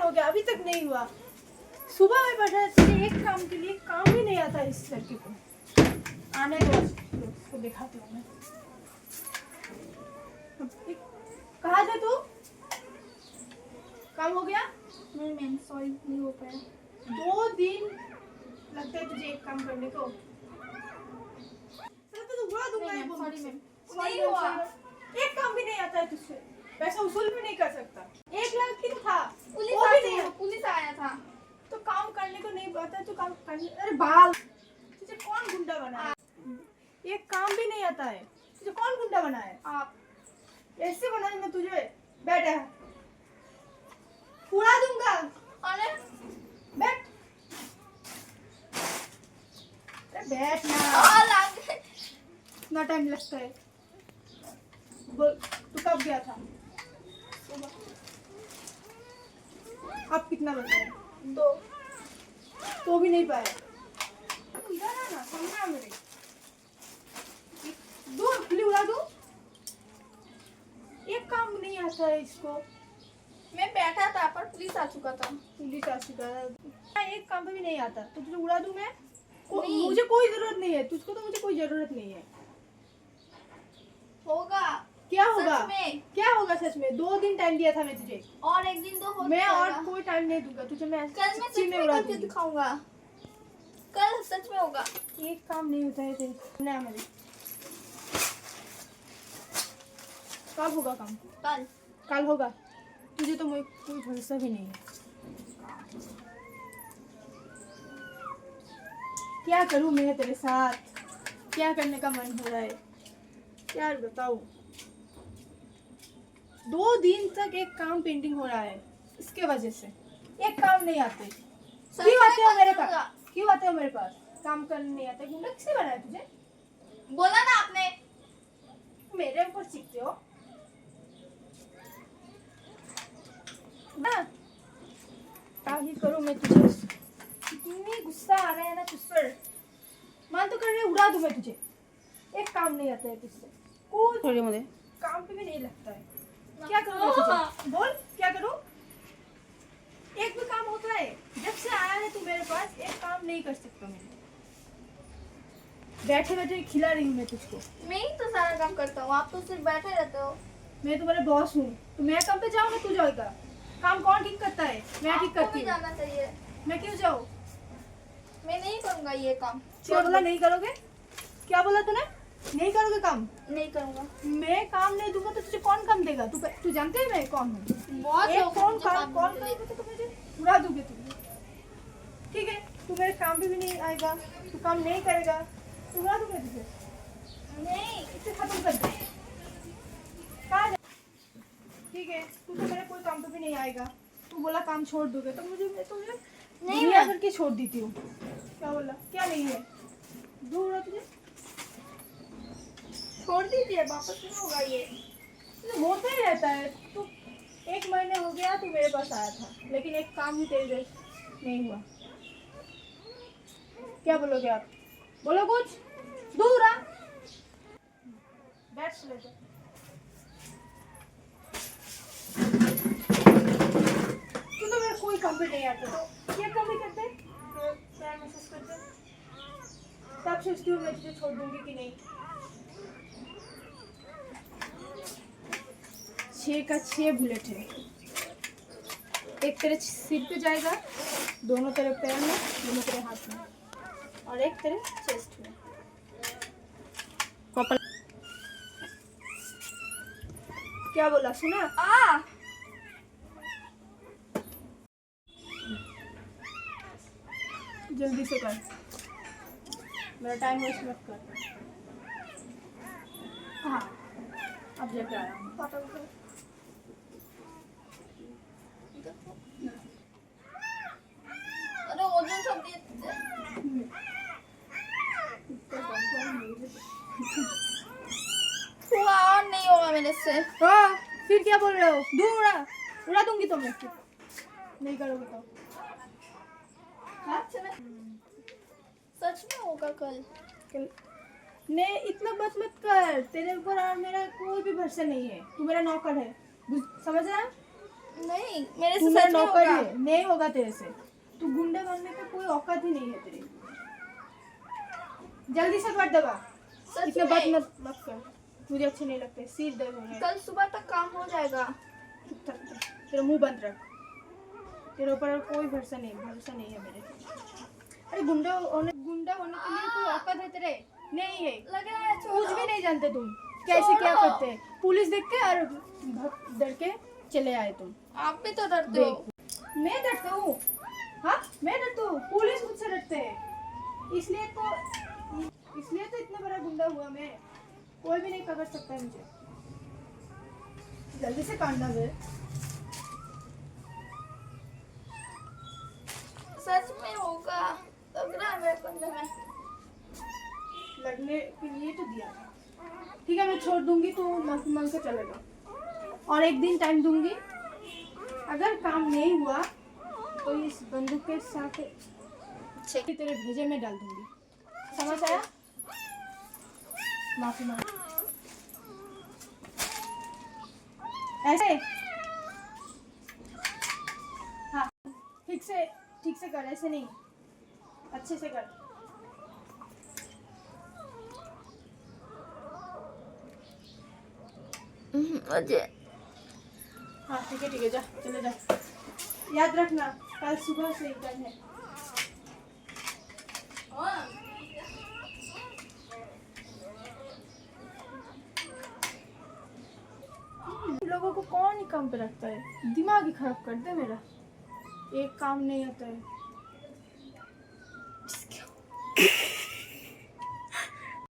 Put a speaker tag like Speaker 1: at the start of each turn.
Speaker 1: हो गया, अभी तक नहीं हुआ। सुबह में बैठा है, तुझे एक काम के लिए काम ही नहीं आता इस लड़के को। आने दो, उसको दिखाती हूँ मैं। कहाँ था तू? काम हो गया?
Speaker 2: नहीं मैम सॉरी नहीं हो पाया।
Speaker 1: 2 दिन लगता है तुझे एक काम करने को। तो बुरा दूंगा ये बोल।
Speaker 2: सॉरी मैम
Speaker 1: नहीं हुआ। एक काम भी नहीं आता है तुझसे, पैसा वसूल भी नहीं कर सकता। 1 लाख ही तो था, वो भी नहीं है।
Speaker 2: पुलिस आया था
Speaker 1: तो काम करने को नहीं आता तो काम करने, अरे बाल, तुझे कौन गुंडा बनाया? एक काम भी नहीं आता है, तुझे कौन गुंडा बनाया?
Speaker 2: आप।
Speaker 1: ऐसे बनाने में तुझे बैठा है, उड़ा दूंगा।
Speaker 2: अरे
Speaker 1: बैठ, अरे बैठ ना, इतना टाइम लगता है। बोल, तू कब गया था? अब कितना बज रहा है?
Speaker 2: 2।
Speaker 1: तो भी नहीं पाया। इधर आ ना, समझा मेरे। दो खुली उड़ा दो। एक काम नहीं आता है इसको।
Speaker 2: मैं बैठा था पर पुलिस आ चुका था।
Speaker 1: पुलिस आ चुका है। एक काम भी नहीं आता तो तुझे उड़ा दूं मैं?
Speaker 2: नहीं।
Speaker 1: मुझे कोई जरूरत नहीं है तुझको, तो मुझे कोई जरूरत नहीं है।
Speaker 2: होगा।
Speaker 1: क्या होगा?
Speaker 2: सच में।
Speaker 1: क्या होगा सच में? 2 दिन टाइम दिया था मैं तुझे।
Speaker 2: और एक दिन तो हो
Speaker 1: मैं और
Speaker 2: जाएगा।
Speaker 1: कोई टाइम नहीं दूंगा तुझे। मैं
Speaker 2: कल मैं
Speaker 1: सच्ची
Speaker 2: सच
Speaker 1: में
Speaker 2: में
Speaker 1: उड़ा
Speaker 2: करके
Speaker 1: दूंगी।
Speaker 2: दिखाऊंगा। कल सच में होगा।
Speaker 1: एक काम नहीं होता है तेरे ना मेरे। कब होगा काम?
Speaker 2: कल।
Speaker 1: कल होगा। तुझे तो मुझे कोई भरोसा भी नहीं है। क्या करूं मैं तेरे साथ? क्या करने का मन हो रहा है? क्या बताऊं? 2 दिन तक एक काम पेंडिंग हो रहा है इसके वजह से। एक काम नहीं आते। क्यों आते हो मेरे पास? क्यों आते हो मेरे पास? काम करने नहीं आते। गुंडा किसने बनाया तुझे?
Speaker 2: बोला ना आपने।
Speaker 1: मेरे ऊपर सीखते हो ना? क्या ही करूं मैं तुझे? इतनी गुस्सा आ रहा है ना तुझ पर। मान तो कर रहे उड़ा दूं मैं तुझे। एक काम नहीं आता है तुझसे, कोई थोड़ी मुझे काम पे भी नहीं लगता है। क्या करूं मैं तुझे? बोल क्या करूं? एक भी काम होता है? जब से आया है तू मेरे पास, एक काम नहीं कर सकता मैं। बैठे बैठे खिला रही हूँ मैं तुझको।
Speaker 2: मैं ही तो सारा काम करता हूँ, आप तो सिर्फ बैठे रहते हो।
Speaker 1: मैं तुम्हारे बॉस हूँ, तो मैं काम पे जाऊँ ना तू जाएगा? काम कौन ठीक करता है? मैं ठीक
Speaker 2: आपको
Speaker 1: करती
Speaker 2: भी
Speaker 1: हूँ।
Speaker 2: जाना चाहिए।
Speaker 1: मैं क्यों जाऊँ?
Speaker 2: मैं नहीं करूँगा ये काम।
Speaker 1: क्या बोला नहीं करोगे? क्या बोला तूने? नहीं करोगे काम?
Speaker 2: नहीं करूँगा।
Speaker 1: मैं काम नहीं दूंगा तो तुझे कौन काम देगा? तू जानते है मैं कौन हूँ?
Speaker 2: बहुत
Speaker 1: एक
Speaker 2: लोग
Speaker 1: कौन
Speaker 2: मुझे
Speaker 1: काम कौन
Speaker 2: देते।
Speaker 1: करेगा तो मुझे उड़ा दोगे तुम। ठीक है, तू मेरे काम पे भी नहीं आएगा, तू काम नहीं करेगा, तो उड़ा दूंगा तुझे।
Speaker 2: नहीं।
Speaker 1: इसे खत्म कर दे। कहाँ जा? ठीक है, तू तो मेरे कोई काम पे भी नहीं आएगा। तू बोला काम छोड़ दोगे तो मुझे, मैं तुझे
Speaker 2: नहीं
Speaker 1: दुनिया
Speaker 2: मैं-
Speaker 1: भर की छोड़ देती हूँ। क्या बोला? क्या नहीं है? दूर रहा तुझे।
Speaker 2: छोड़ दीजिए, वापस नहीं होगा ये।
Speaker 1: तो होता ही रहता है। तू 1 महीने हो गया तू मेरे पास आया था, लेकिन एक काम भी तेरे जैसे नहीं हुआ। क्या बोलोगे आप? बोलो कुछ। दूर आ, बैठ ले जा। तू तो मेरा कोई काम पे नहीं आता, तो क्या काम नहीं करते? क्या मैसेज करते? तब सोचती हूँ मैं तुझे छोड़ दूंगी कि नहीं। 6 का 6 बुलेट है। एक तेरे सिर पे जाएगा, दोनों तेरे पैर में, दोनों तेरे हाथ में, और एक तेरे चेस्ट में। क्या बोला? सुना? जल्दी से कर, मेरा टाइम वेस्ट मत कर। हाँ, अब जाके आया हूँ।
Speaker 2: अरे ओजन सब दिए। हुआ और नहीं होगा मेरे से।
Speaker 1: हाँ, फिर क्या बोल रहे हो? दूर उड़ा, उड़ा दूंगी तो मैं। नहीं करोगे तो।
Speaker 2: अच्छा मैं सच में होगा कल।
Speaker 1: नहीं, इतना बस मत कर। तेरे ऊपर और मेरा कोई भी भरोसा नहीं है। तू मेरा नौकर है, समझ रहा?
Speaker 2: नहीं, मेरे से
Speaker 1: तू
Speaker 2: सच
Speaker 1: मेरा
Speaker 2: में
Speaker 1: नौकर
Speaker 2: होगा।
Speaker 1: है, नहीं होगा तेरे से। तू गुंडा बनने का कोई औकात ही नहीं है तेरी। जल्दी से काट दबा।
Speaker 2: सच
Speaker 1: इतने
Speaker 2: में।
Speaker 1: बात मत कर, मुझे अच्छे नहीं लगते, सिर दर्द हो रहा है।
Speaker 2: कल सुबह तक काम हो जाएगा।
Speaker 1: चुप कर, तेरा मुंह बंद रख। तेरे ऊपर कोई भरोसा नहीं है मेरे। अरे गुंडा होने के लिए कोई औकात है तेरे? नहीं है।
Speaker 2: लग रहा है
Speaker 1: कुछ
Speaker 2: छोड़ो।
Speaker 1: भी नहीं जानते तुम, कैसे क्या
Speaker 2: छोड़ो।
Speaker 1: करते हैं। पुलिस देख के और डर के चले आए तुम।
Speaker 2: आप भी तो डरते हो।
Speaker 1: मैं डरता हूँ? हाँ, मैं डरता हूँ? पुलिस मुझसे डरते हैं, इसलिए तो इतना बड़ा गुंडा हुआ मैं। कोई भी नहीं पकड़ सकता है मुझे। जल्दी से काटना है।
Speaker 2: सच में होगा, लग रहा है मेरे कंधे में।
Speaker 1: लगने के लिए तो दिया था। ठीक है, मैं छोड़ दूंगी, तो माफी मांग के चलेगा। और एक दिन टाइम दूंगी, अगर काम नहीं हुआ तो इस बंदूक के साथ तेरे भेजे में डाल दूंगी। समझ आया? माफी मांग ऐसे। हाँ, ठीक से कर, ऐसे नहीं, अच्छे से कर।
Speaker 2: मुझे
Speaker 1: हाँ ठीक है, जा चले जा। याद रखना, कल सुबह से इंटर्न है। लोगों को कौन ही काम पे रखता है, दिमाग ही खराब कर दे मेरा। एक काम नहीं आता है।